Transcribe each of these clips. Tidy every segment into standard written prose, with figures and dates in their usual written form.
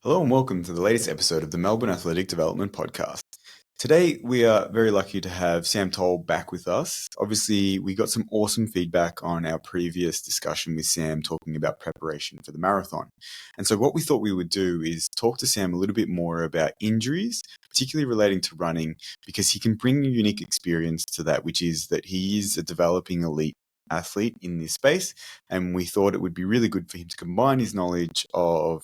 Hello and welcome to the latest episode of the Melbourne Athletic Development Podcast. Today we are very lucky to have Sam Toll back with us. Obviously, we got some awesome feedback on our previous discussion with Sam talking about preparation for the marathon. And so what we thought we would do is talk to Sam a little bit more about injuries, particularly relating to running, because he can bring a unique experience to that, which is that he is a developing elite athlete in this space, and we thought it would be really good for him to combine his knowledge of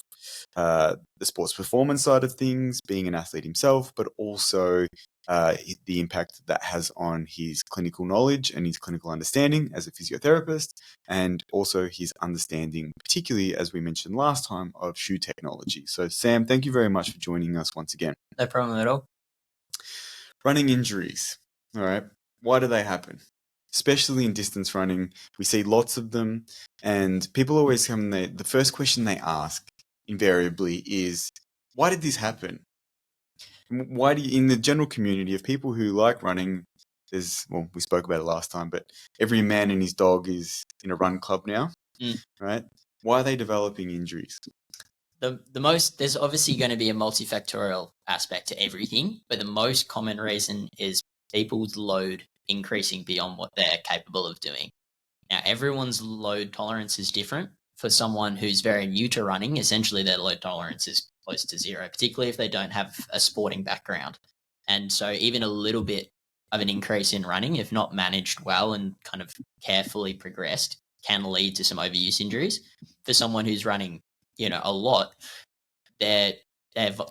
the sports performance side of things, being an athlete himself, but also the impact that has on his clinical knowledge and his clinical understanding as a physiotherapist, and also his understanding, particularly as we mentioned last time, of shoe technology. So Sam, thank you very much for joining us once again. No problem at all. Running injuries. All right. Why do they happen? Especially in distance running, we see lots of them, and people always come, the first question they ask invariably is, why did this happen? Why do you, in the general community of people who like running, we spoke about it last time, but every man and his dog is in a run club now, right? Why are they developing injuries? There's obviously going to be a multifactorial aspect to everything, but the most common reason is people's load increasing beyond what they're capable of doing. Now, everyone's load tolerance is different. For someone who's very new to running, essentially their load tolerance is close to zero, particularly if they don't have a sporting background. And so even a little bit of an increase in running, if not managed well and kind of carefully progressed, can lead to some overuse injuries. For someone who's running, a lot, their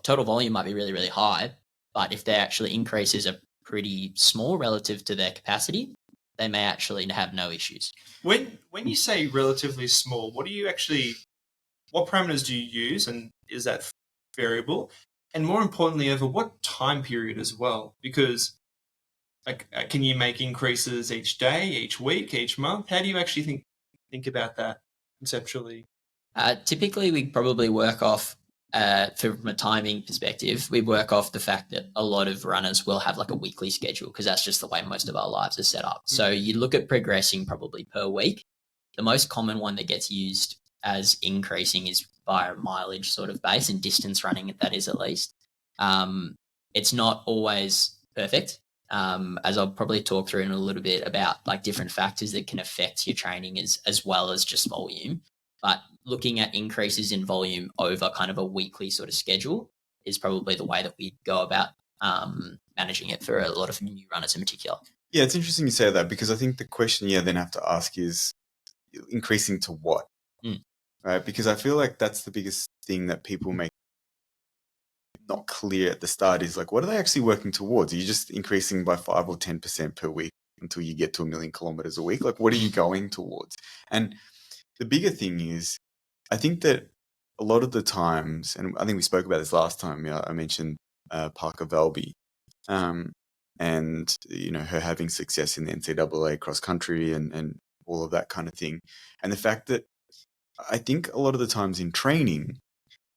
total volume might be really, really high, but if their actual increases are pretty small relative to their capacity, they may actually have no issues. When you say relatively small, what parameters do you use, and is that variable? And more importantly, over what time period as well? Because can you make increases each day, each week, each month? How do you actually think about that conceptually? Typically, we probably work off, from a timing perspective, we work off the fact that a lot of runners will have like a weekly schedule because that's just the way most of our lives are set up. So you look at progressing probably per week. The most common one that gets used as increasing is via mileage sort of base and distance running, that is at least. It's not always perfect, as I'll probably talk through in a little bit about like different factors that can affect your training as well as just volume. But looking at increases in volume over kind of a weekly sort of schedule is probably the way that we go about managing it for a lot of new runners in particular. Yeah, it's interesting you say that, because I think the question you then have to ask is increasing to what? Right? Because I feel like that's the biggest thing that people make not clear at the start is like, what are they actually working towards? Are you just increasing by 5 or 10% per week until you get to 1 million kilometers a week? Like, what are you going towards? And the bigger thing is, I think that a lot of the times, and I think we spoke about this last time, I mentioned Parker Velby, and her having success in the NCAA cross country and all of that kind of thing, and the fact that I think a lot of the times in training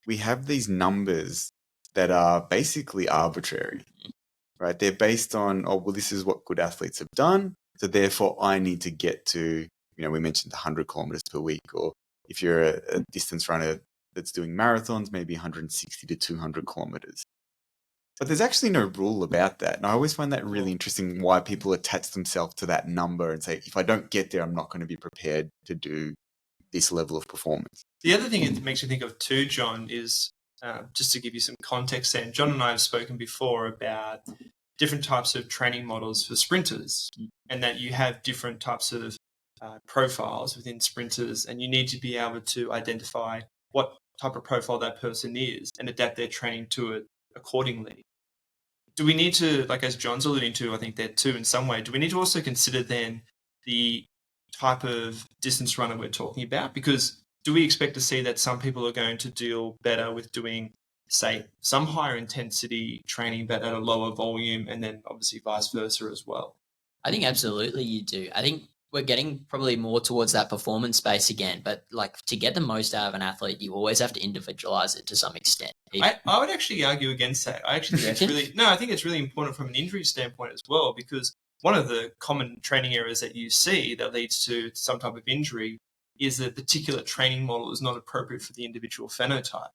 we have these numbers that are basically arbitrary, right? They're based on, this is what good athletes have done, so therefore I need to get to, we mentioned 100 kilometers per week, or if you're a distance runner that's doing marathons, maybe 160 to 200 kilometers. But there's actually no rule about that. And I always find that really interesting, why people attach themselves to that number and say, if I don't get there, I'm not going to be prepared to do this level of performance. The other thing it makes me think of too, John, is just to give you some context then, John and I have spoken before about different types of training models for sprinters, and that you have different types of profiles within sprinters, and you need to be able to identify what type of profile that person is and adapt their training to it accordingly. Do we need to, like as John's alluding to, I think that too in some way, do we need to also consider then the type of distance runner we're talking about? Because do we expect to see that some people are going to deal better with doing, say, some higher intensity training but at a lower volume, and then obviously vice versa as well? I think absolutely you do. I think we're getting probably more towards that performance space again, but like to get the most out of an athlete, you always have to individualize it to some extent. I would actually argue against that. I actually think I think it's really important from an injury standpoint as well, because one of the common training errors that you see that leads to some type of injury is that a particular training model is not appropriate for the individual phenotype.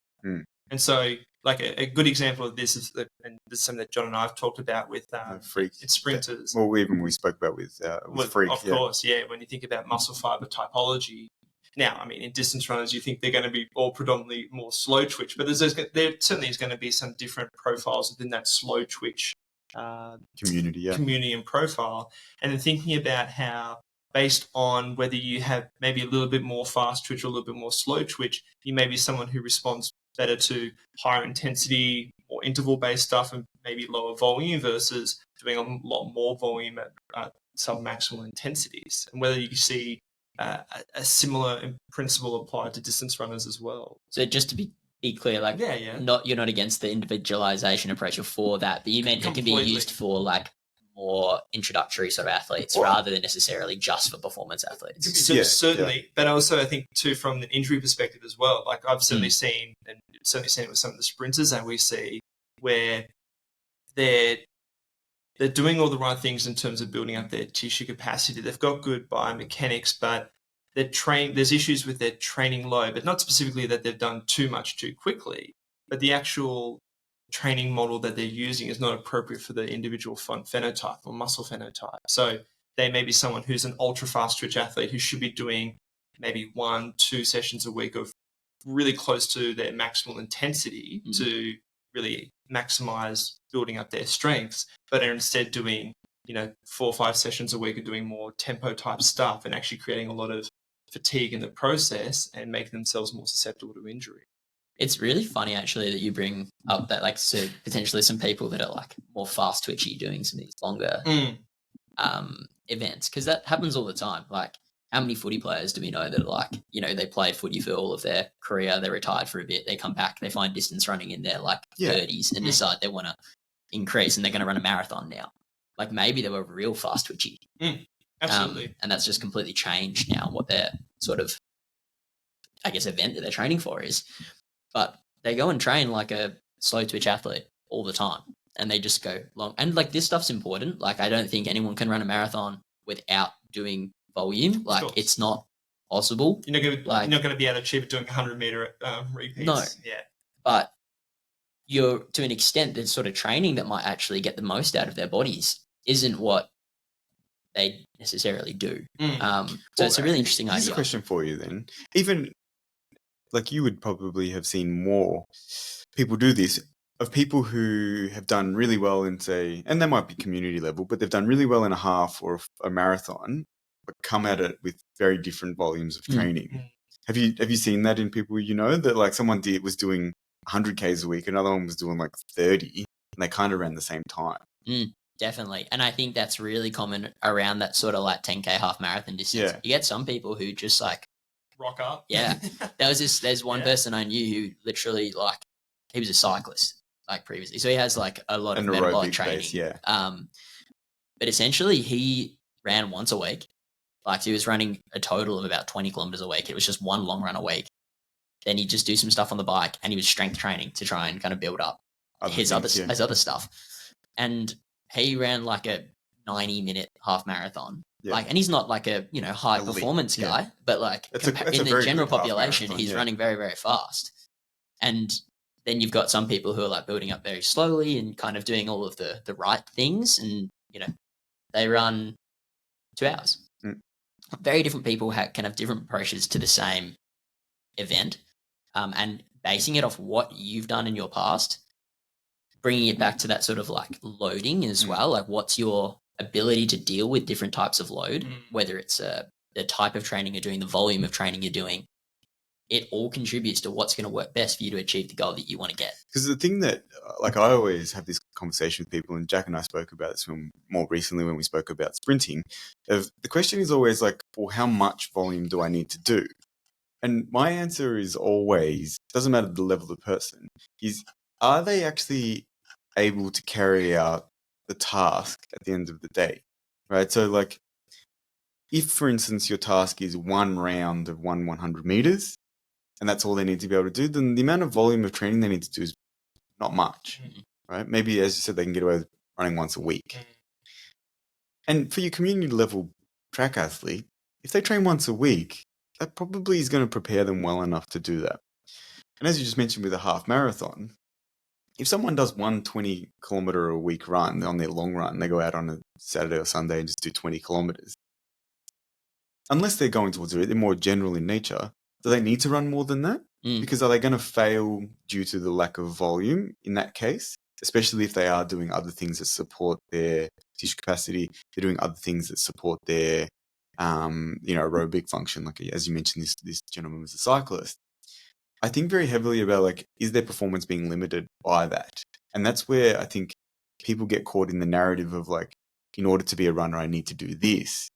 And so, like a good example of this is, and this is something that John and I have talked about with Freak. it's sprinters. Well, we spoke about with Freak. Of course, yeah. When you think about muscle fiber typology, now, I mean, in distance runners, you think they're going to be all predominantly more slow twitch, but there certainly is going to be some different profiles within that slow twitch community and profile. And then thinking about how, based on whether you have maybe a little bit more fast twitch or a little bit more slow twitch, you may be someone who responds better to higher intensity or interval-based stuff and maybe lower volume versus doing a lot more volume at sub-maximal intensities. And whether you see a similar principle applied to distance runners as well. So just to be clear, like, you're not against the individualization approach for that, but you meant it can be used for like more introductory sort of athletes rather than necessarily just for performance athletes. Certainly, but also I think too from the injury perspective as well. Like I've certainly seen it with some of the sprinters that we see where they're doing all the right things in terms of building up their tissue capacity. They've got good biomechanics, but there's issues with their training load, but not specifically that they've done too much too quickly, but the actual training model that they're using is not appropriate for the individual phenotype or muscle phenotype. So they may be someone who's an ultra fast twitch athlete who should be doing maybe 1-2 sessions a week of really close to their maximal intensity to really maximize building up their strengths, but are instead doing 4 or 5 sessions a week of doing more tempo type stuff and actually creating a lot of fatigue in the process and making themselves more susceptible to injury. It's really funny actually that you bring up that, like, so potentially some people that are like more fast twitchy doing some of these longer events, because that happens all the time. Like, how many footy players do we know that are like, they play footy for all of their career, they're retired for a bit, they come back, they find distance running in their like 30s and decide they want to increase and they're going to run a marathon now. Like maybe they were real fast twitchy. Absolutely. And that's just completely changed now what their sort of, I guess, event that they're training for is. But they go and train like a slow twitch athlete all the time and they just go long. And like this stuff's important. Like I don't think anyone can run a marathon without doing volume. Like it's not possible. You're not going to be able to achieve it doing 100-meter repeats. No. Yeah. But you're, to an extent, the sort of training that might actually get the most out of their bodies isn't what they necessarily do. So it's a really interesting idea. Here's a question for you then. Even like you would probably have seen more people do this, of people who have done really well in, say, and they might be community level, but they've done really well in a half or a marathon, but come at it with very different volumes of training. Have you seen that in people that like someone was doing 100 Ks a week, another one was doing like 30, and they kind of ran the same time? Definitely. And I think that's really common around that sort of like 10K half marathon distance. You get some people who just like rock up. Yeah. There's one person I knew who literally like, he was a cyclist like previously. So he has like a lot of metabolic training. Base, but essentially he ran once a week. Like he was running a total of about 20 kilometers a week. It was just one long run a week. Then he'd just do some stuff on the bike and he was strength training to try and kind of build up his other stuff. And he ran like a 90-minute half marathon. Like, and he's not like a, high elite performance guy, but like in the general population, he's running very, very fast. And then you've got some people who are like building up very slowly and kind of doing all of the right things. And, they run 2 hours. Very different people can have different approaches to the same event. And basing it off what you've done in your past, bringing it back to that sort of like loading as well. Like what's your ability to deal with different types of load, whether it's the type of training you're doing, the volume of training you're doing, it all contributes to what's going to work best for you to achieve the goal that you want to get. Because the thing that, like, I always have this conversation with people, and Jack and I spoke about this more recently when we spoke about sprinting. The question is always like, well, how much volume do I need to do? And my answer is always, doesn't matter the level of the person, is are they actually able to carry out the task at the end of the day, right? So like, if, for instance, your task is one round of 100 meters, and that's all they need to be able to do, then the amount of volume of training they need to do is not much, right? Maybe, as you said, they can get away with running once a week. And for your community level track athlete, if they train once a week, that probably is going to prepare them well enough to do that. And as you just mentioned with a half marathon, if someone does one 20-kilometer a week run on their long run, they go out on a Saturday or Sunday and just do 20 kilometers. Unless they're going towards it, they're more general in nature. Do they need to run more than that? Because are they going to fail due to the lack of volume in that case? Especially if they are doing other things that support their tissue capacity, they're doing other things that support their, aerobic function. Like as you mentioned, this gentleman was a cyclist. I think very heavily about like, is their performance being limited by that? And that's where I think people get caught in the narrative of like, in order to be a runner, I need to do this.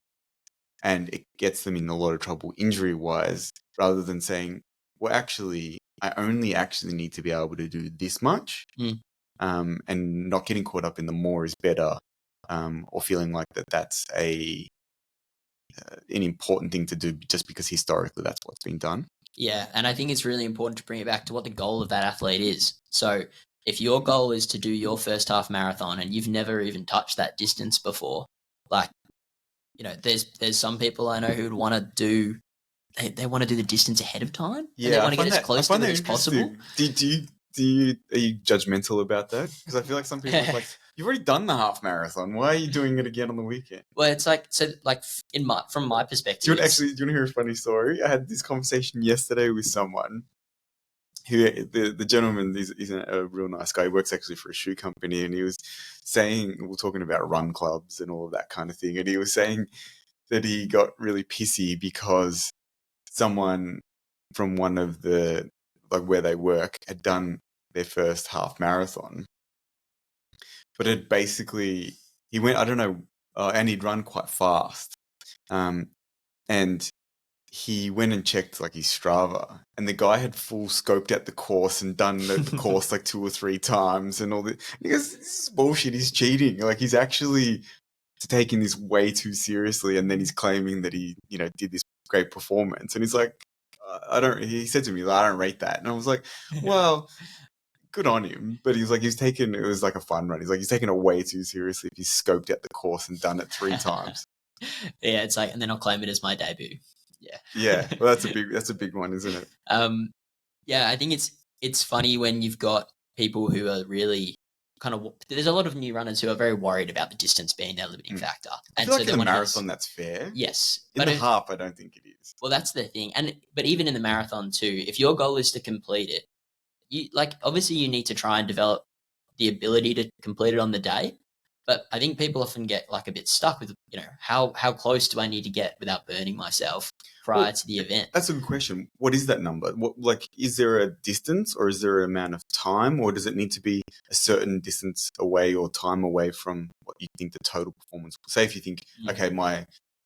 And it gets them in a lot of trouble injury-wise, rather than saying, well, actually, I only actually need to be able to do this much, and not getting caught up in the more is better, or feeling like that's an important thing to do just because historically that's what's been done. Yeah, and I think it's really important to bring it back to what the goal of that athlete is. So if your goal is to do your first half marathon and you've never even touched that distance before, like, there's some people I know who'd want to do, they want to do the distance ahead of time. Yeah, and they want to get as close to it as possible. Are you judgmental about that? Because I feel like some people are like, you've already done the half marathon. Why are you doing it again on the weekend? Well, it's like, from my perspective. Do you want to hear a funny story? I had this conversation yesterday with someone who, the gentleman, he's a real nice guy. He works actually for a shoe company, and he was saying, we're talking about run clubs and all of that kind of thing, and he was saying that he got really pissy because someone from one of the, like where they work, had done their first half marathon, but it basically, he went, I don't know, and he'd run quite fast, and he went and checked like his Strava, and the guy had full scoped out the course and done the course like 2 or 3 times and all that. He goes, this is bullshit, he's cheating. Like he's actually taking this way too seriously, and then he's claiming that he, did this great performance. And he's like, he said to me, I don't rate that. And I was like, well, good on him. But he's like, it was like a fun run. He's like, he's taken it way too seriously if he's scoped out the course and done it 3 times. Yeah, it's like, and then I'll claim it as my debut. Yeah. Yeah. Well, that's a big one, isn't it? Yeah, I think it's funny when you've got people who are really there's a lot of new runners who are very worried about the distance being their limiting factor. And I feel like in the marathon, that's fair. Yes. In the half, I don't think it is. Well, that's the thing. But even in the marathon too, if your goal is to complete it, obviously you need to try and develop the ability to complete it on the day. But I think people often get like a bit stuck with, how close do I need to get without burning myself prior to the event? That's a good question. What is that number? Is there a distance, or is there an amount of time, or does it need to be a certain distance away or time away from what you think the total performance? Say if you think, okay, I'm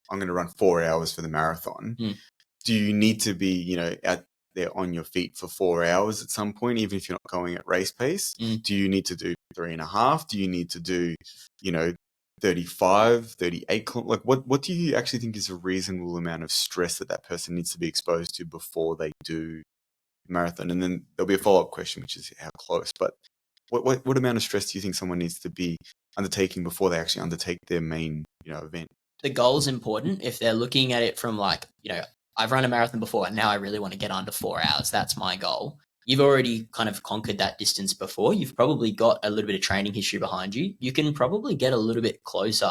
going to run 4 hours for the marathon. Do you need to be, out there on your feet for 4 hours at some point, even if you're not going at race pace? Do you need to do 3.5? Do you need to do, 35, 38? Like what do you actually think is a reasonable amount of stress that person needs to be exposed to before they do marathon? And then there'll be a follow-up question, which is how close. But what amount of stress do you think someone needs to be undertaking before they actually undertake their main, event? The goal is important. If they're looking at it from like, I've run a marathon before and now I really want to get under 4 hours. That's my goal. You've already kind of conquered that distance before. You've probably got a little bit of training history behind you. You can probably get a little bit closer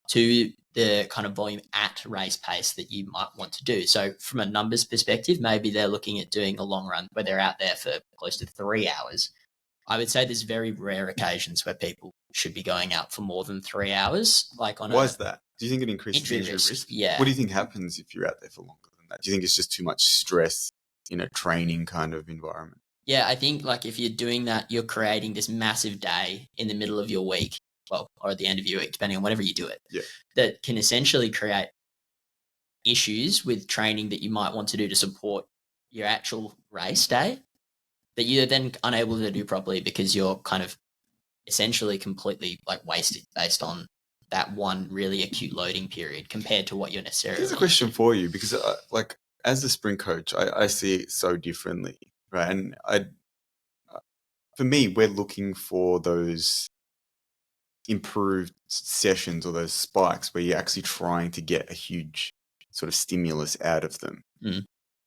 to the kind of volume at race pace that you might want to do. So from a numbers perspective, maybe they're looking at doing a long run where they're out there for close to 3 hours. I would say there's very rare occasions where people should be going out for more than 3 hours. Why is that? Do you think it increases injury risk? Yeah. What do you think happens if you're out there for longer than that? Do you think it's just too much stress in a training kind of environment? Yeah, I think like if you're doing that, you're creating this massive day in the middle of your week, or at the end of your week, depending on whenever you do it, that can essentially create issues with training that you might want to do to support your actual race day that you're then unable to do properly because you're kind of essentially completely like wasted based on that one really acute loading period compared to what you're necessarily. Here's a question for you, because as a sprint coach, I see it so differently, right? And for me, we're looking for those improved sessions or those spikes where you're actually trying to get a huge sort of stimulus out of them.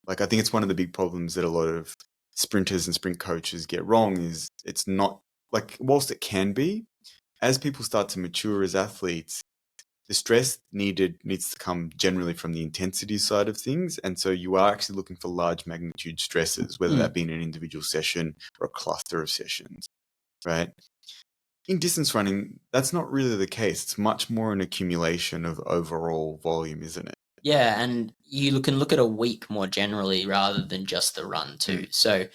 Like I think it's one of the big problems that a lot of sprinters and sprint coaches get wrong is it's not like, whilst it can be, as people start to mature as athletes, the stress needs to come generally from the intensity side of things. And so you are actually looking for large magnitude stresses, whether that be in an individual session or a cluster of sessions, right? In distance running, that's not really the case. It's much more an accumulation of overall volume, isn't it? Yeah, and you can look at a week more generally rather than just the run too. So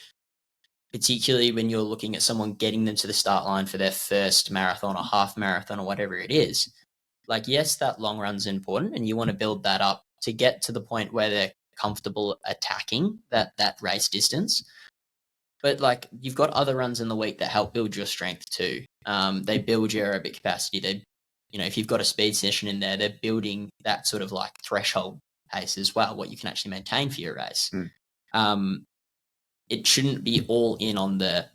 particularly when you're looking at someone getting them to the start line for their first marathon or half marathon or whatever it is, like, yes, that long run's important and you want to build that up to get to the point where they're comfortable attacking that race distance. But like, you've got other runs in the week that help build your strength too. They build your aerobic capacity. They, if you've got a speed session in there, they're building that sort of like threshold pace as well, what you can actually maintain for your race. It shouldn't be all in on the,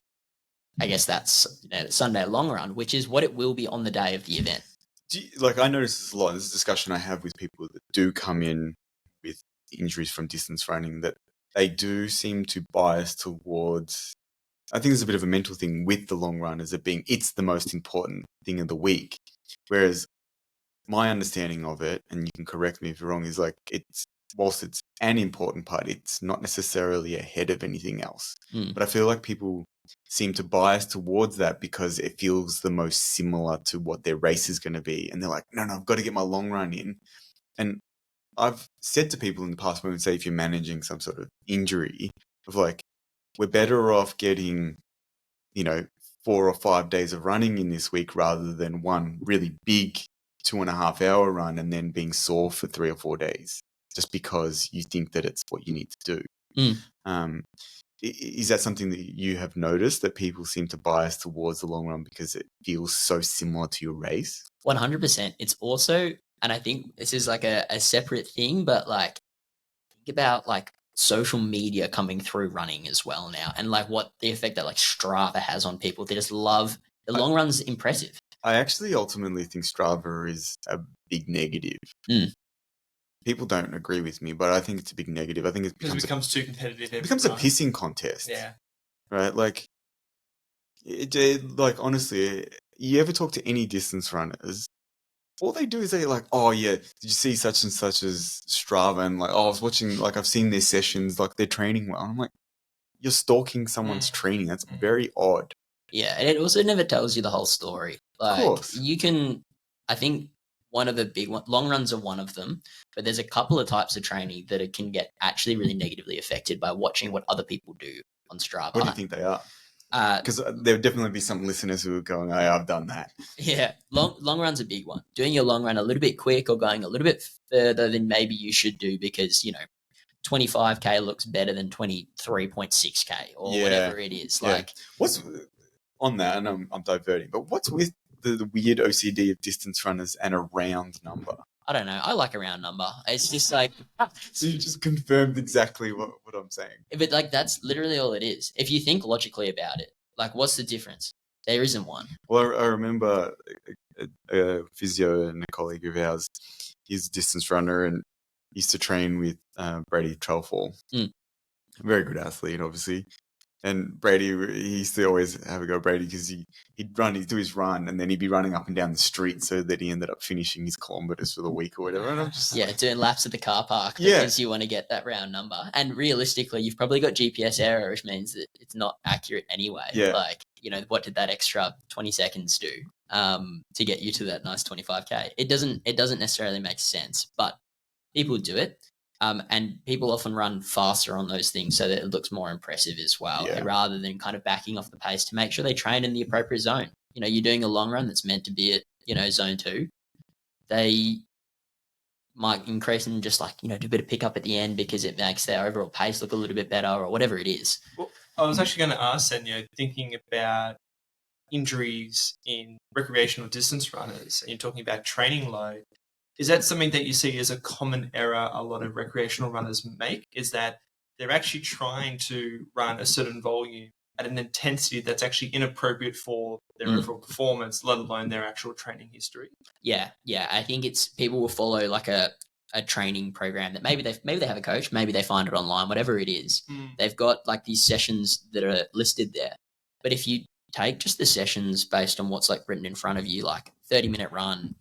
I guess that's Sunday long run, which is what it will be on the day of the event. I notice this a lot. This is a discussion I have with people that do come in with injuries from distance running, that they do seem to bias towards, I think there's a bit of a mental thing with the long run as it being, it's the most important thing of the week. Whereas my understanding of it, and you can correct me if you're wrong, is like, whilst it's an important part, it's not necessarily ahead of anything else. But I feel like people seem to bias towards that because it feels the most similar to what their race is going to be. And they're like, no, I've got to get my long run in. And I've said to people in the past, when we say if you're managing some sort of injury, of like, we're better off getting, 4 or 5 days of running in this week rather than one really big 2.5 hour run and then being sore for 3 or 4 days just because you think that it's what you need to do. Is that something that you have noticed, that people seem to bias towards the long run because it feels so similar to your race? 100%. It's also, and I think this is like a separate thing, but like, think about like social media coming through running as well now, and like what the effect that like Strava has on people. They just love the long run's impressive. I actually ultimately think Strava is a big negative. People don't agree with me, but I think it's a big negative. I think it becomes too competitive. It becomes a pissing contest. Yeah. Right? Like, honestly, you ever talk to any distance runners, all they do is say like, oh yeah, did you see such and such as Strava? And like, oh, I was watching, like, I've seen their sessions, like they're training well. I'm like, you're stalking someone's training. That's very odd. Yeah. And it also never tells you the whole story. Like, of course. I think one of the big long runs are one of them, but there's a couple of types of training that it can get actually really negatively affected by watching what other people do on Strava. What do you think they are? Because there would definitely be some listeners who are going, oh, I've done that. Yeah, long run's a big one. Doing your long run a little bit quick or going a little bit further than maybe you should do because, 25K looks better than 23.6K or whatever it is. Like, what's on that, and I'm diverting, but what's with the weird OCD of distance runners and a round number? I don't know. I like a round number. It's just like... So you just confirmed exactly what I'm saying. But like, that's literally all it is. If you think logically about it, like, what's the difference? There isn't one. Well, I remember a physio and a colleague of ours, he's a distance runner and used to train with Brady Trelfall. Very good athlete, obviously. And Brady, he used to always have a go at Brady because he'd do his run and then he'd be running up and down the street so that he ended up finishing his kilometers for the week or whatever. And I'm just doing laps at the car park because you want to get that round number. And realistically, you've probably got GPS error, which means that it's not accurate anyway. Yeah. Like, what did that extra 20 seconds do to get you to that nice 25K? It doesn't necessarily make sense, but people do it. And people often run faster on those things so that it looks more impressive as well, rather than kind of backing off the pace to make sure they train in the appropriate zone. You're doing a long run that's meant to be at, zone 2. They might increase and just like, do a bit of pickup at the end because it makes their overall pace look a little bit better or whatever it is. Well, I was actually going to ask then, thinking about injuries in recreational distance runners, and you're talking about training load. Is that something that you see as a common error a lot of recreational runners make, is that they're actually trying to run a certain volume at an intensity that's actually inappropriate for their overall performance, let alone their actual training history? Yeah. I think it's people will follow like a a training program that maybe they have a coach, maybe they find it online, whatever it is. They've got like these sessions that are listed there. But if you take just the sessions based on what's like written in front of you, like 30-minute run,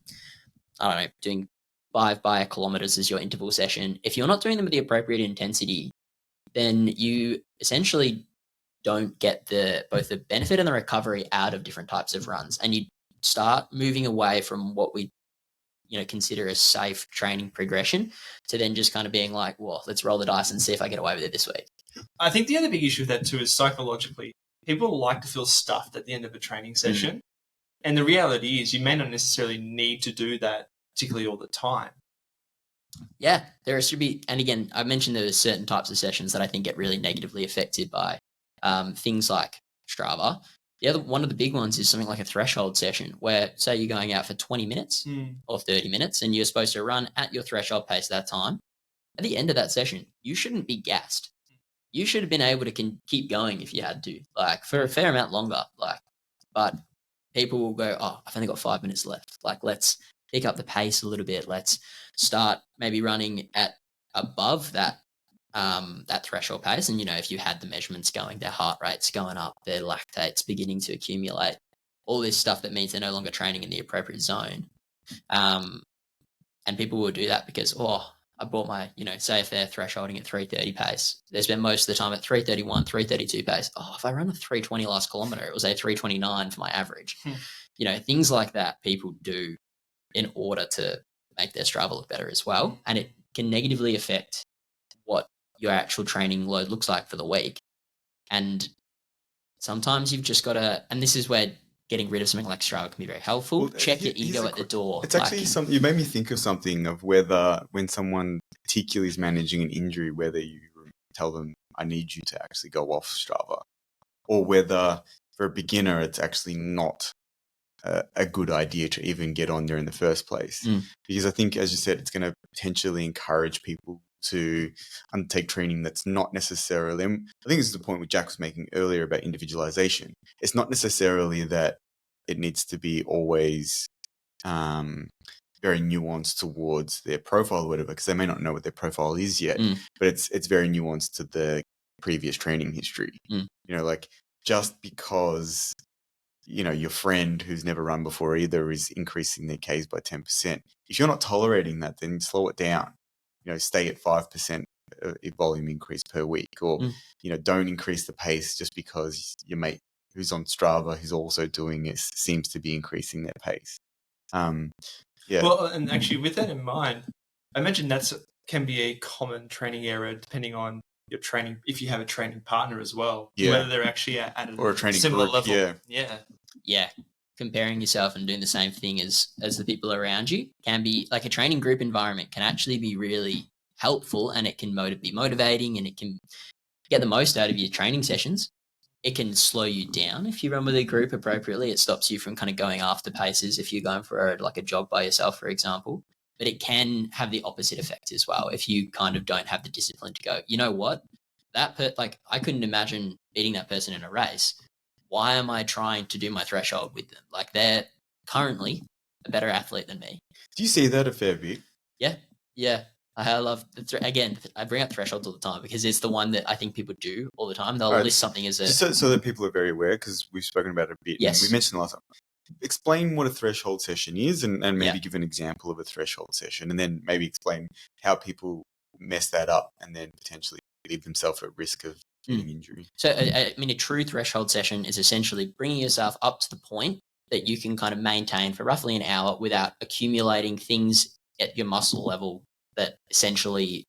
I don't know, doing 5 kilometers as your interval session. If you're not doing them with the appropriate intensity, then you essentially don't get both the benefit and the recovery out of different types of runs. And you start moving away from what we consider a safe training progression to then just kind of being like, well, let's roll the dice and see if I get away with it this week. I think the other big issue with that too is psychologically, people like to feel stuffed at the end of a training session. And the reality is you may not necessarily need to do that particularly all the time. Yeah, there should be. And again, I mentioned there are certain types of sessions that I think get really negatively affected by things like Strava. One of the big ones is something like a threshold session where, say, you're going out for 20 minutes or 30 minutes and you're supposed to run at your threshold pace that time. At the end of that session, you shouldn't be gassed. You should have been able to keep going if you had to, like for a fair amount longer. But people will go, oh, I've only got 5 minutes left. Like, let's pick up the pace a little bit. Let's start maybe running at above that threshold pace. And, if you had the measurements going, their heart rate's going up, their lactate's beginning to accumulate, all this stuff that means they're no longer training in the appropriate zone. And people will do that because, I bought my, say if they're thresholding at 3:30 pace, they spend most of the time at 3:31, 3:32 pace. Oh, if I run a 3:20 last kilometer, it was a 3:29 for my average. Things like that people do in order to make their Strava look better as well. And it can negatively affect what your actual training load looks like for the week. And sometimes you've just got to, and this is where getting rid of something like Strava can be very helpful. Well, check your ego at the door. It's actually something, you made me think of something of whether when someone particularly is managing an injury, whether you tell them, I need you to actually go off Strava, or whether for a beginner, it's actually not a good idea to even get on there in the first place. Because I think, as you said, it's going to potentially encourage people to undertake training that's not necessarily, and I think this is the point which Jack was making earlier about individualization. It's not necessarily that it needs to be always very nuanced towards their profile or whatever, because they may not know what their profile is yet, but it's very nuanced to the previous training history. Like just because your friend who's never run before either is increasing their Ks by 10%. If you're not tolerating that, then slow it down. Stay at 5% volume increase per week, or don't increase the pace just because your mate who's on Strava who's also doing it seems to be increasing their pace. Well, and actually with that in mind, I imagine can be a common training error depending on your training, if you have a training partner as well, whether they're actually at a training similar group, level. Yeah. Comparing yourself and doing the same thing as the people around you can be, like, a training group environment can actually be really helpful, and it can be motivating, and it can get the most out of your training sessions. It can slow you down if you run with a group appropriately. It stops you from kind of going after paces if you're going for a jog by yourself, for example. But it can have the opposite effect as well if you kind of don't have the discipline to go, you know what, I couldn't imagine beating that person in a race. Why am I trying to do my threshold with them? Like, they're currently a better athlete than me. Do you see that a fair bit? Yeah. I love again. I bring up thresholds all the time because it's the one that I think people do all the time. They'll list something as so that people are very aware, because we've spoken about it a bit. Yes, we mentioned last time. Explain what a threshold session is, and maybe give an example of a threshold session, and then maybe explain how people mess that up and then potentially leave themselves at risk of getting injury. So, I mean, a true threshold session is essentially bringing yourself up to the point that you can kind of maintain for roughly an hour without accumulating things at your muscle level that essentially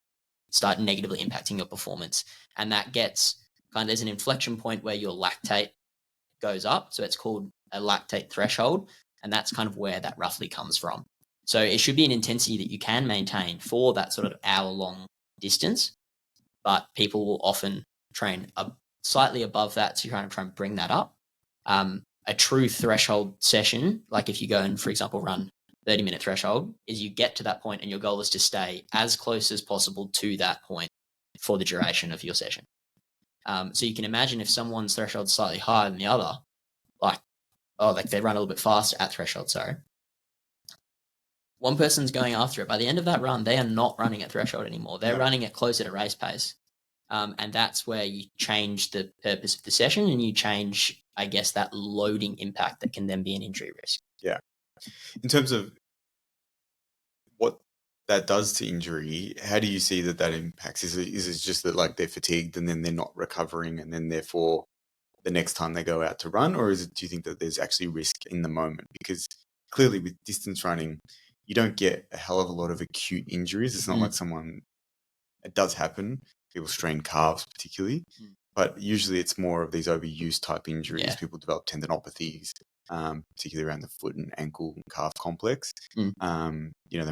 start negatively impacting your performance. And that gets there's an inflection point where your lactate goes up. So it's called a lactate threshold. And that's kind of where that roughly comes from. So it should be an intensity that you can maintain for that sort of hour-long distance. But people will often train slightly above that to try and bring that up. A true threshold session, like if you go and, for example, run 30-minute threshold, is you get to that point and your goal is to stay as close as possible to that point for the duration of your session. So you can imagine if someone's threshold is slightly higher than the other, like they run a little bit faster at threshold, one person's going after it. By the end of that run, they are not running at threshold anymore. They're No. running it closer to race pace. And that's where you change the purpose of the session and you change, I guess, that loading impact that can then be an injury risk. Yeah. In terms of what that does to injury, how do you see that impacts? Is it just that like they're fatigued and then they're not recovering and then therefore the next time they go out to run? Or do you think that there's actually risk in the moment? Because clearly with distance running, you don't get a hell of a lot of acute injuries. It's not like it does happen. People strain calves particularly, but usually it's more of these overuse type injuries. Yeah. People develop tendinopathies, particularly around the foot and ankle and calf complex. They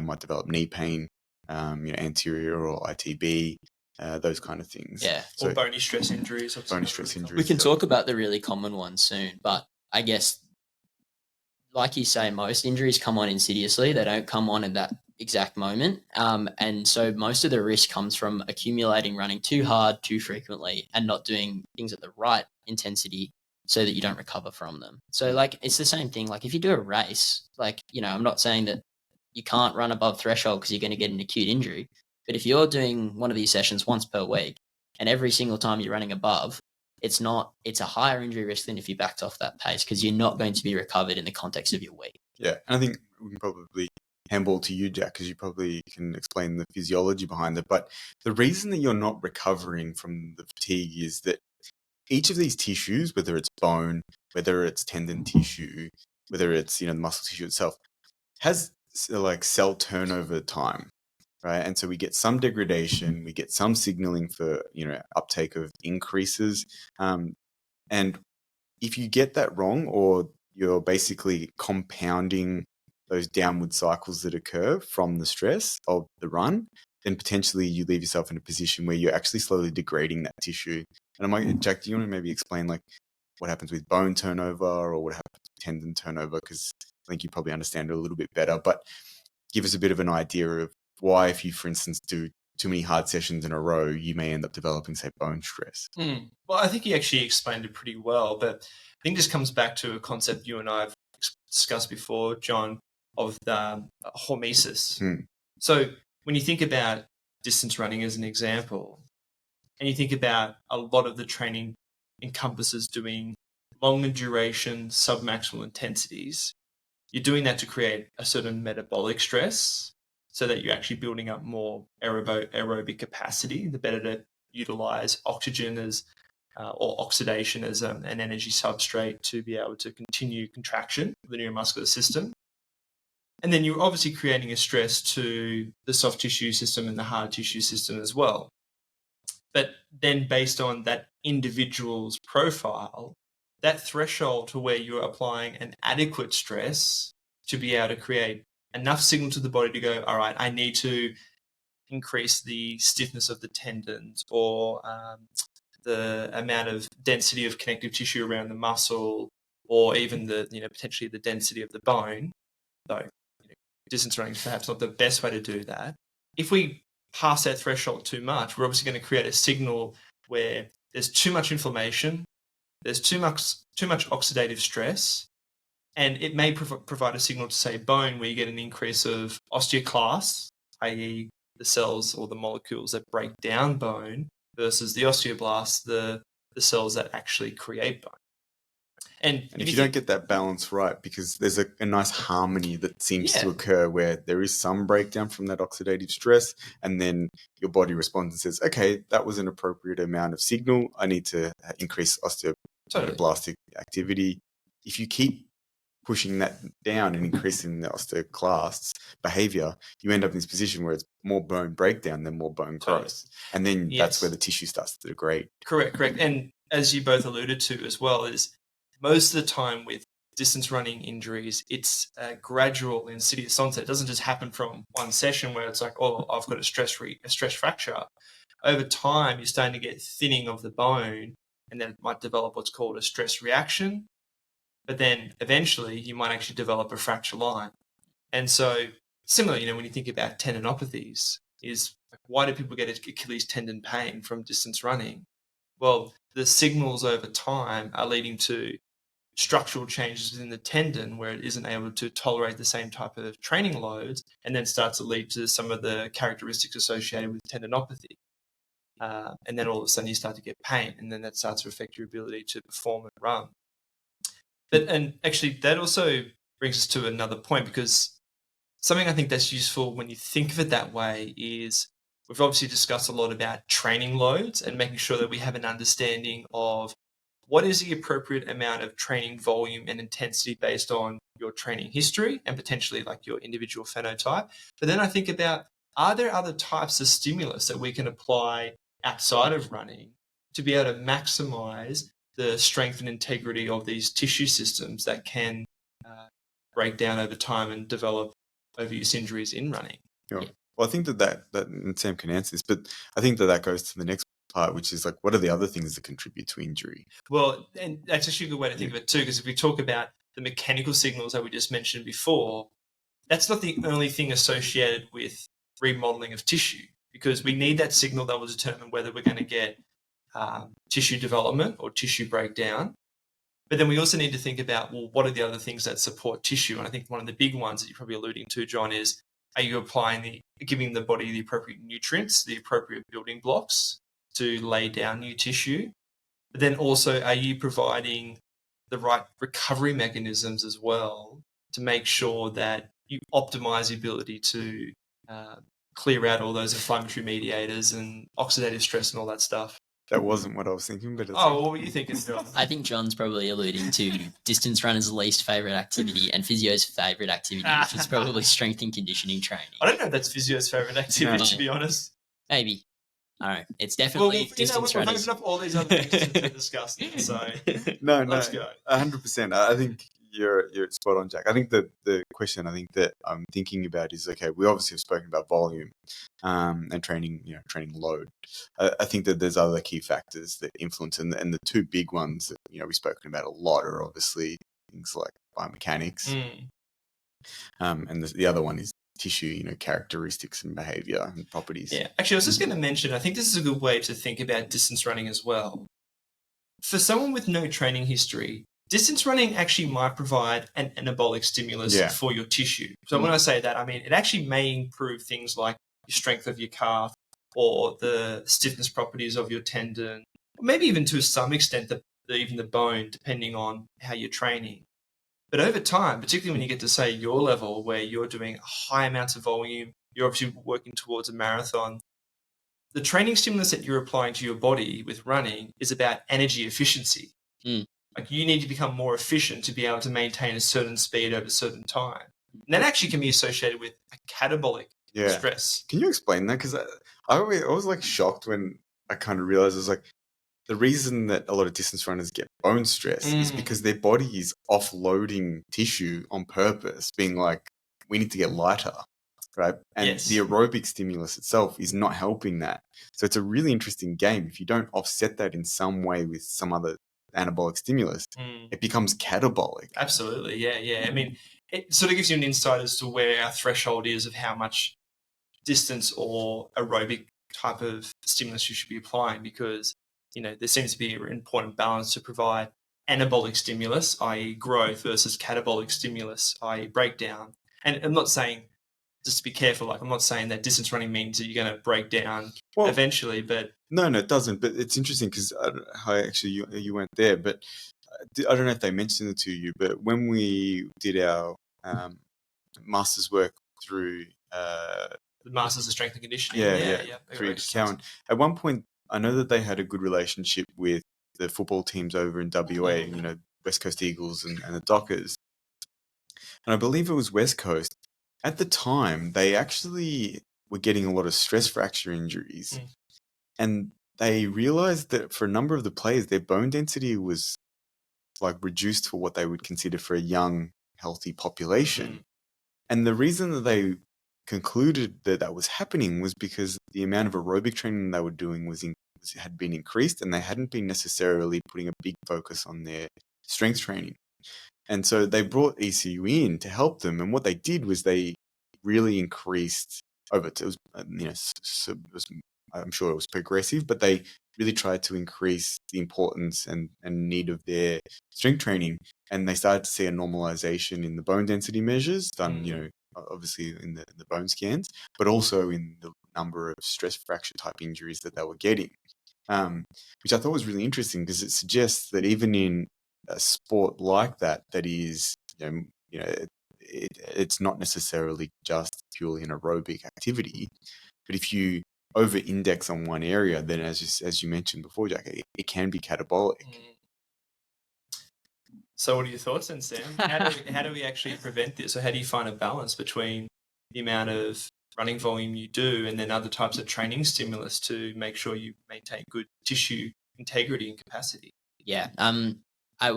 might develop knee pain, anterior or ITB, those kind of things. Yeah. So, or bony stress injuries. Bony stress injuries. We can talk about the really common ones soon, but I guess, like you say, most injuries come on insidiously. They don't come on at that exact moment. And so most of the risk comes from accumulating running too hard, too frequently, and not doing things at the right intensity so that you don't recover from them. So like, it's the same thing. Like if you do a race, like, I'm not saying that you can't run above threshold because you're going to get an acute injury. But if you're doing one of these sessions once per week and every single time you're running above, it's a higher injury risk than if you backed off that pace because you're not going to be recovered in the context of your week. Yeah. And I think we can probably handball to you, Jack, because you probably can explain the physiology behind it. But the reason that you're not recovering from the fatigue is that each of these tissues, whether it's bone, whether it's tendon tissue, whether it's, the muscle tissue itself, has like cell turnover time. Right. And so we get some degradation, we get some signaling for, uptake of increases. And if you get that wrong, or you're basically compounding those downward cycles that occur from the stress of the run, then potentially you leave yourself in a position where you're actually slowly degrading that tissue. And Jack, do you want to maybe explain like what happens with bone turnover or what happens with tendon turnover? Because I think you probably understand it a little bit better, but give us a bit of an idea of why, if you, for instance, do too many hard sessions in a row, you may end up developing, say, bone stress. Well, I think he actually explained it pretty well, but I think this comes back to a concept you and I have discussed before, John, of the hormesis. So when you think about distance running as an example, and you think about a lot of the training encompasses doing longer duration, submaximal intensities, you're doing that to create a certain metabolic stress so that you're actually building up more aerobic capacity, the better to utilize oxygen as or oxidation as an energy substrate to be able to continue contraction of the neuromuscular system. And then you're obviously creating a stress to the soft tissue system and the hard tissue system as well. But then based on that individual's profile, that threshold to where you're applying an adequate stress to be able to create enough signal to the body to go, all right, I need to increase the stiffness of the tendons or the amount of density of connective tissue around the muscle, or even the potentially the density of the bone. Though distance running is perhaps not the best way to do that. If we pass that threshold too much, we're obviously going to create a signal where there's too much inflammation, there's too much oxidative stress, and it may provide a signal to, say, bone, where you get an increase of osteoclasts, i.e. the cells or the molecules that break down bone, versus the osteoblasts, the cells that actually create bone. And if you don't get that balance right, because there's a nice harmony that seems to occur where there is some breakdown from that oxidative stress, and then your body responds and says, okay, that was an appropriate amount of signal. I need to increase osteoblastic activity. If you keep pushing that down and increasing the osteoclasts behavior, you end up in this position where it's more bone breakdown than more bone growth. And then that's where the tissue starts to degrade. Correct. And as you both alluded to as well, is most of the time with distance running injuries, it's a gradual insidious onset. It doesn't just happen from one session where it's like, oh, I've got a stress fracture. Over time, you're starting to get thinning of the bone, and then it might develop what's called a stress reaction. But then eventually you might actually develop a fracture line. And so similarly, when you think about tendinopathies, is why do people get Achilles tendon pain from distance running? Well, the signals over time are leading to structural changes within the tendon where it isn't able to tolerate the same type of training loads, and then starts to lead to some of the characteristics associated with tendinopathy. And then all of a sudden you start to get pain, and then that starts to affect your ability to perform and run. And actually that also brings us to another point, because something I think that's useful when you think of it that way is we've obviously discussed a lot about training loads and making sure that we have an understanding of what is the appropriate amount of training volume and intensity based on your training history and potentially like your individual phenotype. But then I think about, are there other types of stimulus that we can apply outside of running to be able to maximize the strength and integrity of these tissue systems that can break down over time and develop overuse injuries in running? Yeah. Well, I think that and Sam can answer this, but I think that goes to the next part, which is like, what are the other things that contribute to injury? Well, and that's actually a good way to think of it too, because if we talk about the mechanical signals that we just mentioned before, that's not the only thing associated with remodeling of tissue, because we need that signal that will determine whether we're going to get tissue development or tissue breakdown. But then we also need to think about, well, what are the other things that support tissue? And I think one of the big ones that you're probably alluding to, John, is, are you giving the body the appropriate nutrients, the appropriate building blocks to lay down new tissue? But then also, are you providing the right recovery mechanisms as well to make sure that you optimize the ability to clear out all those inflammatory mediators and oxidative stress and all that stuff? That wasn't what I was thinking, but what were you thinking, John? I think John's probably alluding to distance runners' least favourite activity and physio's favourite activity, which is probably strength and conditioning training. I don't know if that's physio's favourite activity, to be honest. Maybe. I don't know. It's definitely distance runners. We've opened up all these other things to discuss, so no, let's go. 100%. I think you're spot on, Jack. I think the question that I'm thinking about is, okay, we obviously have spoken about volume and training load. I think that there's other key factors that influence, and the two big ones that we've spoken about a lot are obviously things like biomechanics, and the other one is tissue, characteristics and behavior and properties. Yeah, actually, I was just going to mention, I think this is a good way to think about distance running as well. For someone with no training history, distance running actually might provide an anabolic stimulus for your tissue. So when I say that, I mean it actually may improve things like your strength of your calf or the stiffness properties of your tendon, or maybe even to some extent even the bone, depending on how you're training. But over time, particularly when you get to, say, your level where you're doing high amounts of volume, you're obviously working towards a marathon, the training stimulus that you're applying to your body with running is about energy efficiency. Like, you need to become more efficient to be able to maintain a certain speed over a certain time. And that actually can be associated with a catabolic stress. Can you explain that? Because I was like shocked when I kind of realized it was like, the reason that a lot of distance runners get bone stress is because their body is offloading tissue on purpose, being like, we need to get lighter, right? And the aerobic stimulus itself is not helping that. So it's a really interesting game. If you don't offset that in some way with some other anabolic stimulus, it becomes catabolic. Absolutely, yeah. I mean, it sort of gives you an insight as to where our threshold is of how much distance or aerobic type of stimulus you should be applying, because there seems to be an important balance to provide anabolic stimulus, i.e. growth, versus catabolic stimulus, i.e. breakdown. And I'm not saying, just to be careful, I'm not saying that distance running means that you're going to break down eventually, but... No, it doesn't. But it's interesting because you weren't there, but I don't know if they mentioned it to you, but when we did our master's work through... the Masters of Strength and Conditioning. Through Cowan. At one point, I know that they had a good relationship with the football teams over in WA, West Coast Eagles and the Dockers. And I believe it was West Coast. At the time, they actually were getting a lot of stress fracture injuries. And they realized that for a number of the players, their bone density was reduced for what they would consider for a young, healthy population. And the reason that they concluded that was happening was because the amount of aerobic training they were doing had been increased, and they hadn't been necessarily putting a big focus on their strength training. And so they brought ECU in to help them, and what they did was they really increased over. I'm sure it was progressive, but they really tried to increase the importance and need of their strength training. And they started to see a normalization in the bone density measures done, you know, obviously in the bone scans, but also in the number of stress fracture type injuries that they were getting, which I thought was really interesting because it suggests that even in a sport like that is, you know, it's not necessarily just purely an aerobic activity, but if you over-index on one area, then as you mentioned before, Jack, it can be catabolic. So what are your thoughts then, Sam? How do we actually prevent this, or how do you find a balance between the amount of running volume you do and then other types of training stimulus to make sure you maintain good tissue integrity and capacity? Yeah.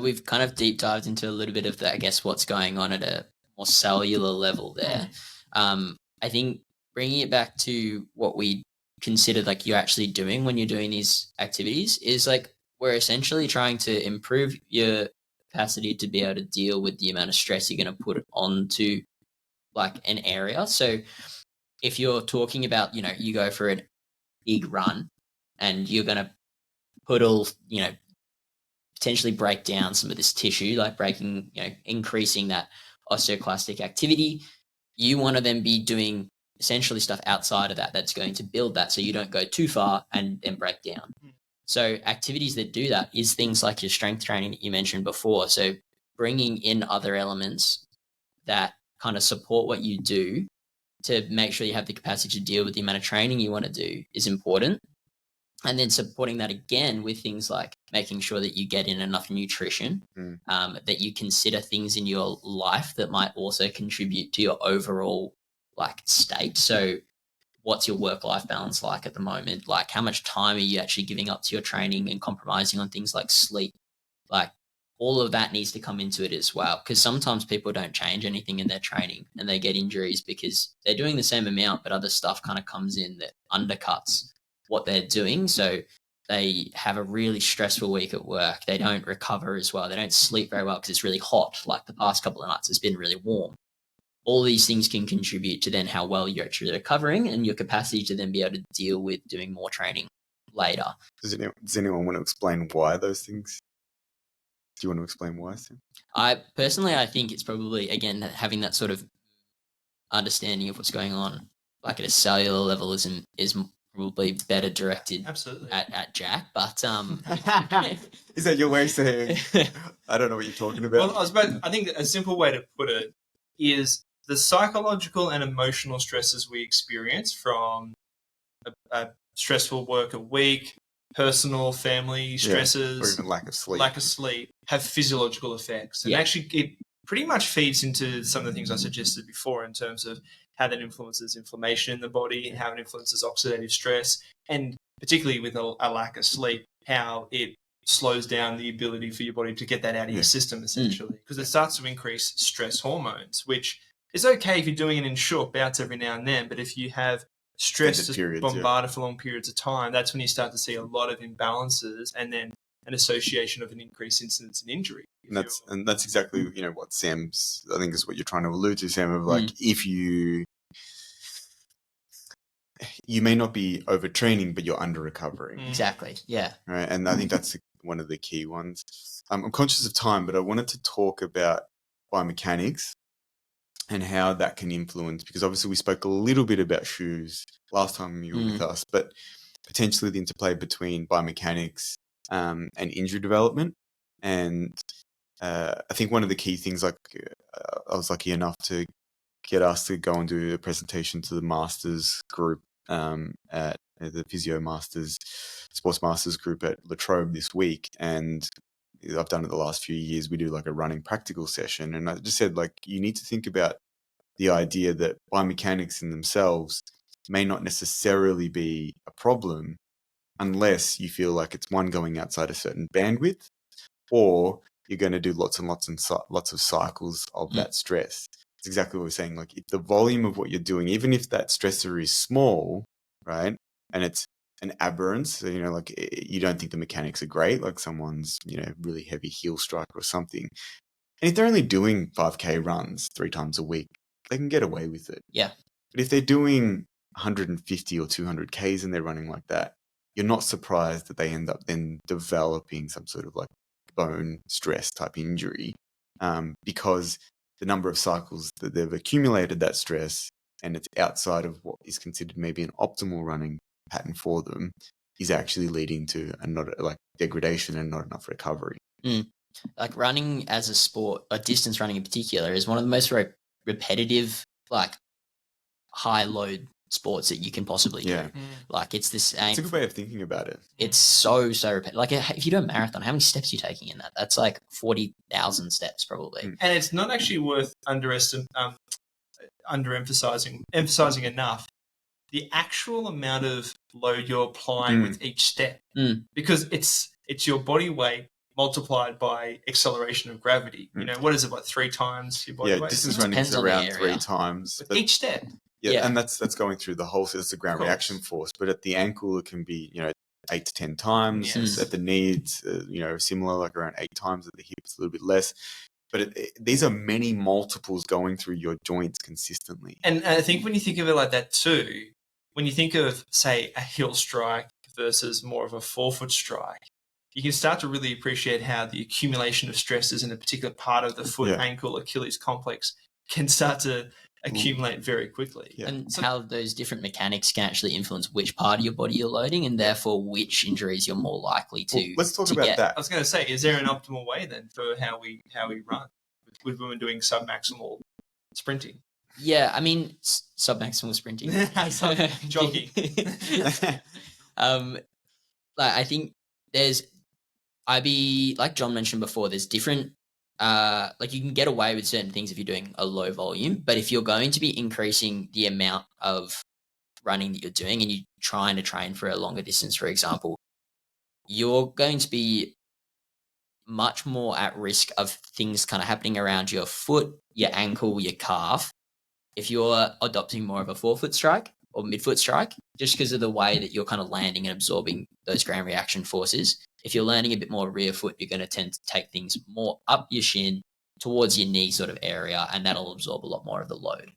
We've kind of deep dived into a little bit of that, I guess, what's going on at a more cellular level there. I think bringing it back to what we consider like you're actually doing when you're doing these activities is like we're essentially trying to improve your capacity to be able to deal with the amount of stress you're going to put onto like an area. So if you're talking about, you know, you go for a big run and you're going to put all, you know, potentially break down some of this tissue, like breaking, you know, increasing that osteoclastic activity, you want to then be doing essentially stuff outside of that that's going to build that so you don't go too far and break down. So activities that do that is things like your strength training that you mentioned before. So bringing in other elements that kind of support what you do to make sure you have the capacity to deal with the amount of training you want to do is important. And then supporting that again with things like making sure that you get in enough nutrition, that you consider things in your life that might also contribute to your overall like state. So what's your work-life balance like at the moment? Like how much time are you actually giving up to your training and compromising on things like sleep? Like all of that needs to come into it as well, because sometimes people don't change anything in their training and they get injuries because they're doing the same amount, but other stuff kind of comes in that undercuts what they're doing. So they have a really stressful week at work. They don't recover as well. They don't sleep very well because it's really hot. Like the past couple of nights, it's been really warm. All these things can contribute to then how well you're actually recovering and your capacity to then be able to deal with doing more training later. Does anyone want to explain why those things? Do you want to explain why, Sam? I think it's probably, again, having that sort of understanding of what's going on, like at a cellular level, is probably better directed at Jack. But is that your way of saying I don't know what you're talking about? Well, I think a simple way to put it is the psychological and emotional stresses we experience from a stressful work a week, personal, family stresses, or even lack of sleep, have physiological effects. And actually it pretty much feeds into some of the things I suggested before in terms of how that influences inflammation in the body, how it influences oxidative stress, and particularly with a lack of sleep, how it slows down the ability for your body to get that out of your system, essentially, because it starts to increase stress hormones, which is okay if you're doing it in short bouts every now and then, but if you have stress just bombarded for long periods of time, that's when you start to see a lot of imbalances and then an association of an increased incidence in injury. And that's exactly, you know, what Sam's, I think is what you're trying to allude to, Sam, of like, if you may not be overtraining, but you're under recovering. Exactly. Yeah. Right. And I think that's one of the key ones. I'm conscious of time, but I wanted to talk about biomechanics and how that can influence, because obviously we spoke a little bit about shoes last time you were with us, but potentially the interplay between biomechanics and injury development. And I think one of the key things, like I was lucky enough to get asked to go and do a presentation to the masters group at the Physio Masters, Sports Masters group at Latrobe this week. And I've done it the last few years. We do like a running practical session. And I just said, like, you need to think about the idea that biomechanics in themselves may not necessarily be a problem unless you feel like it's one, going outside a certain bandwidth, or you're going to do lots and lots of cycles of that stress. It's exactly what we're saying. Like, if the volume of what you're doing, even if that stressor is small, right, and it's an aberrance, so, you know, like you don't think the mechanics are great, like someone's, you know, really heavy heel strike or something. And if they're only doing 5K runs 3 times a week, they can get away with it. Yeah. But if they're doing 150 or 200 Ks and they're running like that, you're not surprised that they end up then developing some sort of like bone stress type injury, because the number of cycles that they've accumulated that stress and it's outside of what is considered maybe an optimal running pattern for them is actually leading to degradation and not enough recovery. Like running as a sport, distance running in particular, is one of the most repetitive, like high load sports that you can possibly do. Like it's the same. It's a good way of thinking about it. It's so repetitive. Like if you do a marathon, how many steps are you taking in that? That's like 40,000 steps probably. And it's not actually worth emphasizing enough the actual amount of load you're applying with each step, because it's your body weight multiplied by acceleration of gravity. You know, what is it, about 3 times your body weight? Distance running is around 3 times. With each step. Yeah, and that's going through the whole, so it's the ground reaction force. But at the ankle, it can be, 8 to 10 times. Yes. At the knee, it's, similar, like around 8 times. At the hip, it's a little bit less. But these are many multiples going through your joints consistently. And I think when you think of it like that too, when you think of, say, a heel strike versus more of a forefoot strike, you can start to really appreciate how the accumulation of stresses in a particular part of the foot, ankle, Achilles complex can start to accumulate very quickly. And how those different mechanics can actually influence which part of your body you're loading and therefore which injuries you're more likely to let's talk about that. I was going to say, is there an optimal way then for how we run with women doing submaximal sprinting? Yeah, I mean, submaximal sprinting. Jogging. I think like John mentioned before, there's different, like you can get away with certain things if you're doing a low volume, but if you're going to be increasing the amount of running that you're doing and you're trying to train for a longer distance, for example, you're going to be much more at risk of things kind of happening around your foot, your ankle, your calf, if you're adopting more of a forefoot strike or midfoot strike, just because of the way that you're kind of landing and absorbing those ground reaction forces. If you're landing a bit more rear foot, you're going to tend to take things more up your shin towards your knee sort of area, and that'll absorb a lot more of the load.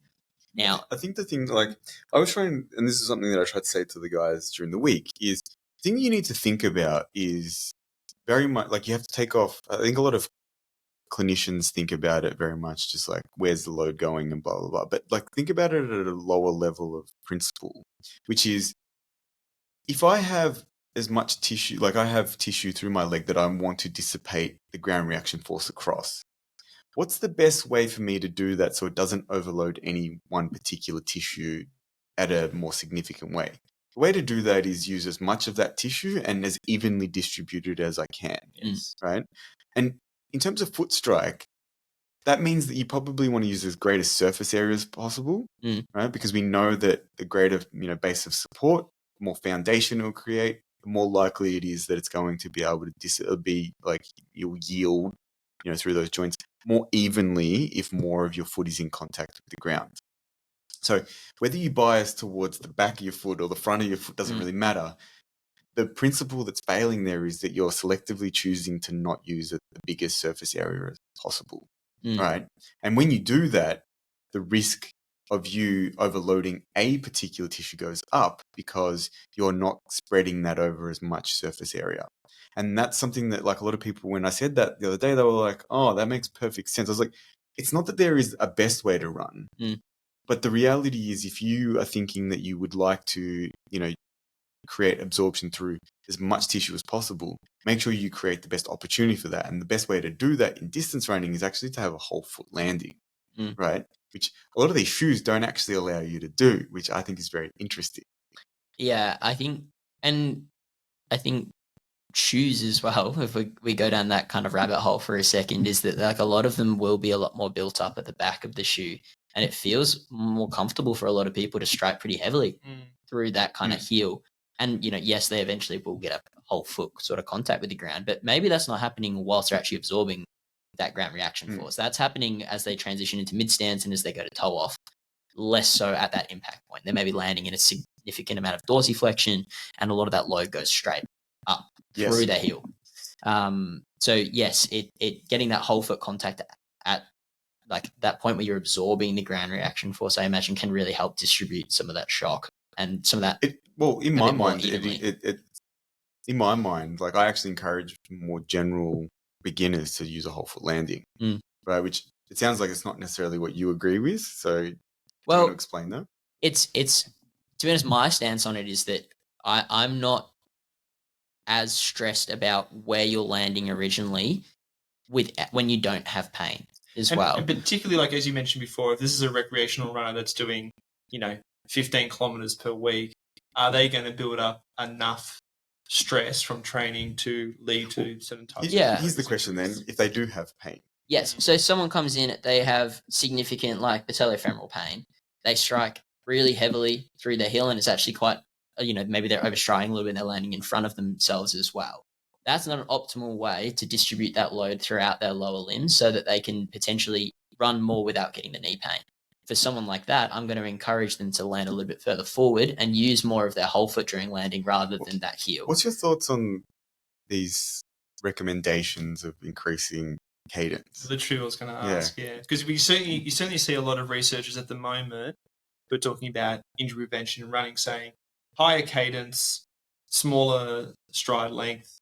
Now, I think the thing, like, I was trying, and this is something that I tried to say to the guys during the week, is the thing you need to think about is very much, like, you have to take off, I think a lot of clinicians think about it very much just like, where's the load going and blah, blah, blah. But, like, think about it at a lower level of principle, which is, if I have as much tissue, like I have tissue through my leg that I want to dissipate the ground reaction force across, what's the best way for me to do that so it doesn't overload any one particular tissue at a more significant way? The way to do that is use as much of that tissue and as evenly distributed as I can, right? And in terms of foot strike, that means that you probably want to use as great a surface area as possible, right? Because we know that the greater, base of support, the more foundation it will create, the more likely it is that it's going to be able to be like you'll yield, through those joints more evenly if more of your foot is in contact with the ground. So whether you bias towards the back of your foot or the front of your foot doesn't really matter. The principle that's failing there is that you're selectively choosing to not use the biggest surface area as possible, right? And when you do that, the risk of you overloading a particular tissue goes up because you're not spreading that over as much surface area. And that's something that, like, a lot of people, when I said that the other day, they were like, oh, that makes perfect sense. I was like, it's not that there is a best way to run, but the reality is if you are thinking that you would like to, create absorption through as much tissue as possible, make sure you create the best opportunity for that. And the best way to do that in distance running is actually to have a whole foot landing, right? Which a lot of these shoes don't actually allow you to do, which I think is very interesting. Yeah, I think shoes as well, if we go down that kind of rabbit hole for a second, is that like a lot of them will be a lot more built up at the back of the shoe, and it feels more comfortable for a lot of people to strike pretty heavily through that kind of heel. And, yes, they eventually will get a whole foot sort of contact with the ground, but maybe that's not happening whilst they're actually absorbing that ground reaction force. That's happening as they transition into mid-stance and as they go to toe off, less so at that impact point. They may be landing in a significant amount of dorsiflexion, and a lot of that load goes straight up through the heel. So yes, it getting that whole foot contact at like that point where you're absorbing the ground reaction force, I imagine, can really help distribute some of that shock and some of that. In my mind, in my mind, like I actually encourage more general beginners to use a whole foot landing, right? Which it sounds like it's not necessarily what you agree with. So, do you want to explain that? It's to be honest, my stance on it is that I'm not as stressed about where you're landing originally when you don't have pain as well. And particularly, like as you mentioned before, if this is a recreational runner that's doing, 15 kilometers per week, are they going to build up enough stress from training to lead to certain types? Yeah. Here's the question then: if they do have pain, yes. So someone comes in, they have significant like patellofemoral pain. They strike really heavily through their heel, and it's actually quite, maybe they're overstriding a little bit. And they're landing in front of themselves as well. That's not an optimal way to distribute that load throughout their lower limbs so that they can potentially run more without getting the knee pain. For someone like that, I'm going to encourage them to land a little bit further forward and use more of their whole foot during landing rather than that heel. What's your thoughts on these recommendations of increasing cadence? Literally, I was going to ask, because you certainly see a lot of researchers at the moment who are talking about injury prevention and running, saying higher cadence, smaller stride length.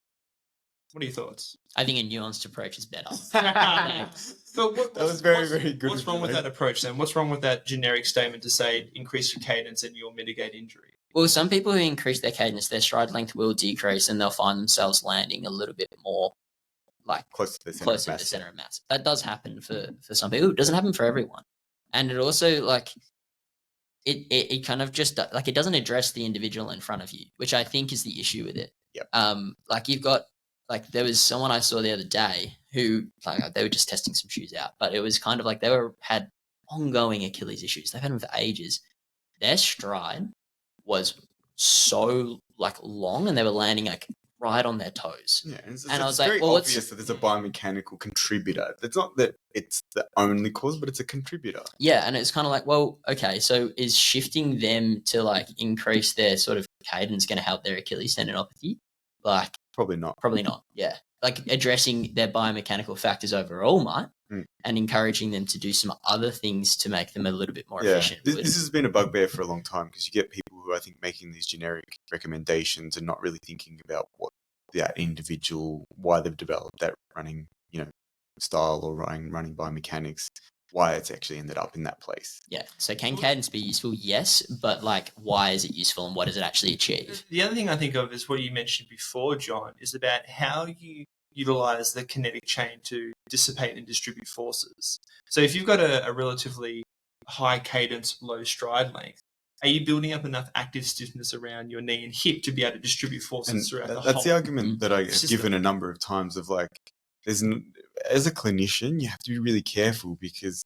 What are your thoughts? I think a nuanced approach is better. So that was very, very good. What's wrong with that approach then? What's wrong with that generic statement to say increase your cadence and you'll mitigate injury? Well, some people who increase their cadence, their stride length will decrease and they'll find themselves landing a little bit more like close to the center of mass. That does happen for some people. It doesn't happen for everyone. And it also like it kind of just like it doesn't address the individual in front of you, which I think is the issue with it. Yep. Like you've got like there was someone I saw the other day who like they were just testing some shoes out, but it was kind of like they had ongoing Achilles issues. They've had them for ages. Their stride was so like long, and they were landing like right on their toes. Yeah, and I was like, very well, obvious that there's a biomechanical contributor. It's not that it's the only cause, but it's a contributor. Yeah, and it's kind of like, well, okay, so is shifting them to like increase their sort of cadence going to help their Achilles tendinopathy? Like, probably not. Probably not. Yeah, like addressing their biomechanical factors overall might, and encouraging them to do some other things to make them a little bit more efficient. This has been a bugbear for a long time because you get people who I think making these generic recommendations and not really thinking about what that individual, why they've developed that running, style or running biomechanics, why it's actually ended up in that place. Yeah. So can cadence be useful? Yes, but like, why is it useful and what does it actually achieve? The other thing I think of is what you mentioned before, John, is about how you utilize the kinetic chain to dissipate and distribute forces. So if you've got a relatively high cadence, low stride length, are you building up enough active stiffness around your knee and hip to be able to distribute forces throughout the whole? That's the argument that I've given a number of times of like, as a clinician, you have to be really careful because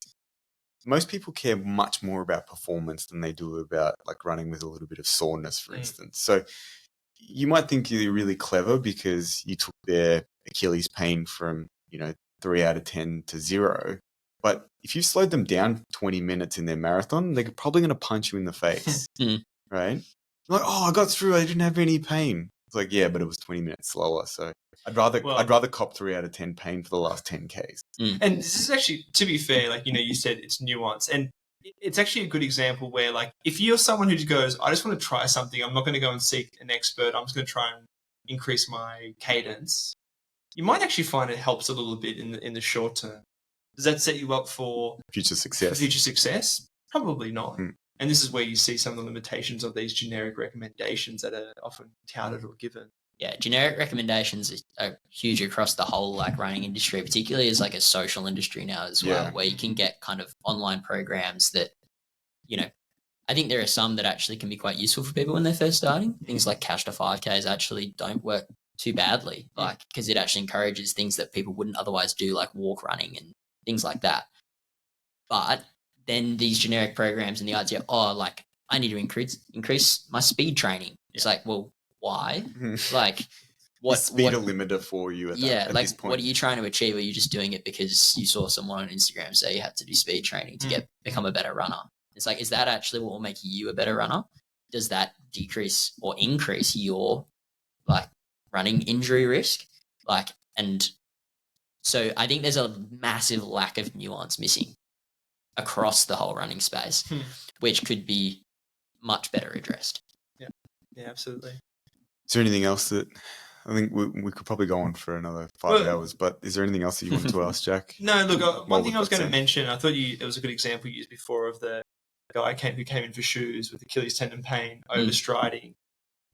most people care much more about performance than they do about like running with a little bit of soreness, for instance. So you might think you're really clever because you took their Achilles pain from, 3 out of 10 to 0. But if you slowed them down 20 minutes in their marathon, they're probably going to punch you in the face, right? Like, oh, I got through. I didn't have any pain. It's like, yeah, but it was 20 minutes slower. So I'd rather cop 3 out of 10 pain for the last 10 Ks. And this is actually, to be fair, like, you said it's nuance. And it's actually a good example where, like, if you're someone who goes, I just want to try something, I'm not going to go and seek an expert, I'm just going to try and increase my cadence, you might actually find it helps a little bit in the short term. Does that set you up for future success? Probably not. And this is where you see some of the limitations of these generic recommendations that are often touted or given. Yeah, generic recommendations are huge across the whole like running industry, particularly as like a social industry now as well, where you can get kind of online programs that, I think there are some that actually can be quite useful for people when they're first starting. Things like Cash to 5Ks actually don't work too badly, like because it actually encourages things that people wouldn't otherwise do, like walk running and things like that. But then these generic programs and the idea, like I need to increase my speed training. It's like, well, why? Like, what speed a limiter for you? At this point? What are you trying to achieve? Are you just doing it because you saw someone on Instagram say you had to do speed training to become a better runner? It's like, is that actually what will make you a better runner? Does that decrease or increase your like running injury risk? Like, and so I think there's a massive lack of nuance missing across the whole running space, which could be much better addressed. Yeah, absolutely. Is there anything else that I think we could probably go on for another 5 hours, but is there anything else that you wanted to ask, Jack? No, look, one thing I was going to mention, I thought it was a good example you used before of the guy who came in for shoes with Achilles tendon pain, overstriding,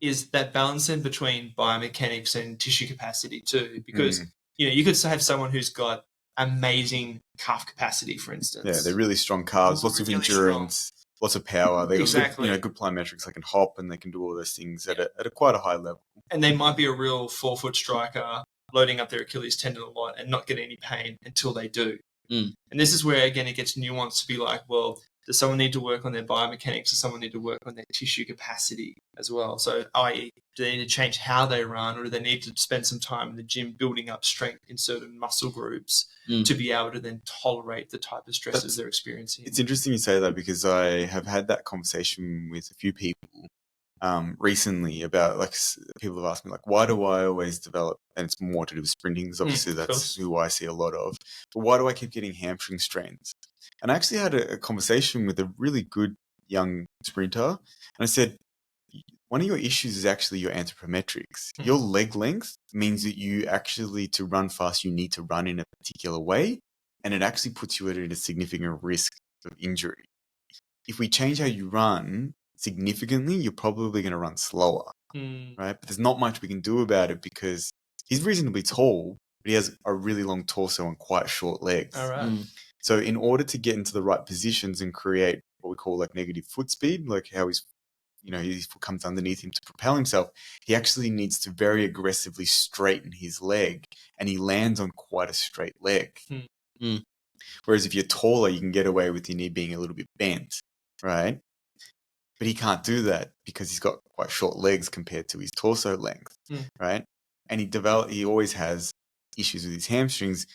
is that balancing between biomechanics and tissue capacity too. Because, you could have someone who's got amazing calf capacity, for instance. Yeah, they're really strong calves, lots of endurance, lots of power. They got good plyometrics. They can hop and they can do all those things at a quite a high level. And they might be a real 4-foot striker, loading up their Achilles tendon a lot and not getting any pain until they do. And this is where, again, it gets nuanced to be like, well, does someone need to work on their biomechanics? Does someone need to work on their tissue capacity as well? So, i.e., do they need to change how they run, or do they need to spend some time in the gym building up strength in certain muscle groups to be able to then tolerate the type of stresses they're experiencing? It's interesting you say that, because I have had that conversation with a few people recently about, like, people have asked me, like, why do I always develop, and it's more to do with sprinting, because obviously that's who I see a lot of, but why do I keep getting hamstring strains? And I actually had a conversation with a really good young sprinter, and I said, one of your issues is actually your anthropometrics. Your leg length means that you actually, to run fast, you need to run in a particular way, and it actually puts you at a significant risk of injury. If we change how you run significantly, you're probably going to run slower, right? But there's not much we can do about it, because he's reasonably tall, but he has a really long torso and quite short legs. All right. So in order to get into the right positions and create what we call like negative foot speed, like how his foot comes underneath him to propel himself, he actually needs to very aggressively straighten his leg, and he lands on quite a straight leg. Whereas if you're taller, you can get away with your knee being a little bit bent, right? But he can't do that because he's got quite short legs compared to his torso length, right? And he always has issues with his hamstrings.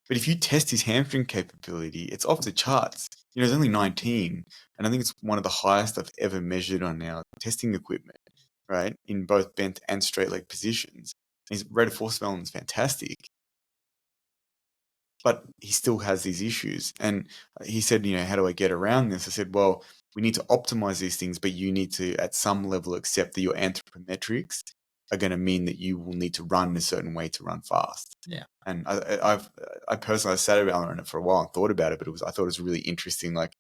But if you test his hamstring capability, it's off the charts. He's only 19, and I think it's one of the highest I've ever measured on our testing equipment, right? In both bent and straight leg positions. His rate of force development is fantastic. But he still has these issues. And he said, how do I get around this? I said, well, we need to optimize these things, but you need to, at some level, accept that your anthropometrics are going to mean that you will need to run a certain way to run fast. Yeah. And I personally sat around on it for a while and thought about it, but I thought it was a really interesting, like,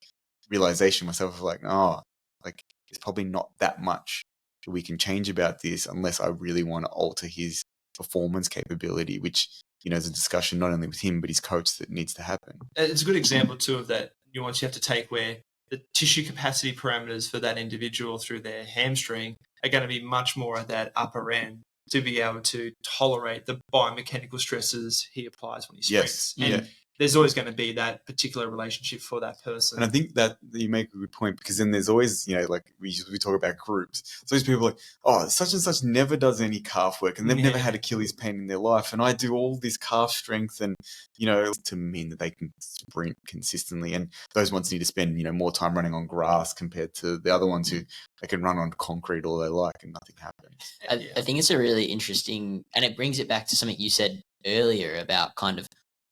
realization myself of like, there's probably not that much that we can change about this unless I really want to alter his performance capability, which, is a discussion not only with him, but his coach that needs to happen. It's a good example too of that nuance you have to take, where the tissue capacity parameters for that individual through their hamstring are going to be much more at that upper end to be able to tolerate the biomechanical stresses he applies when he sprints. And there's always going to be that particular relationship for that person. And I think that you make a good point, because then there's always, like we talk about groups. So these people are like, oh, such and such never does any calf work, and they've never had Achilles pain in their life. And I do all this calf strength, and, to mean that they can sprint consistently. And those ones need to spend, more time running on grass compared to the other ones who they can run on concrete all they like and nothing happens. I think it's a really interesting, and it brings it back to something you said earlier about kind of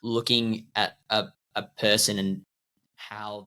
looking at a person and how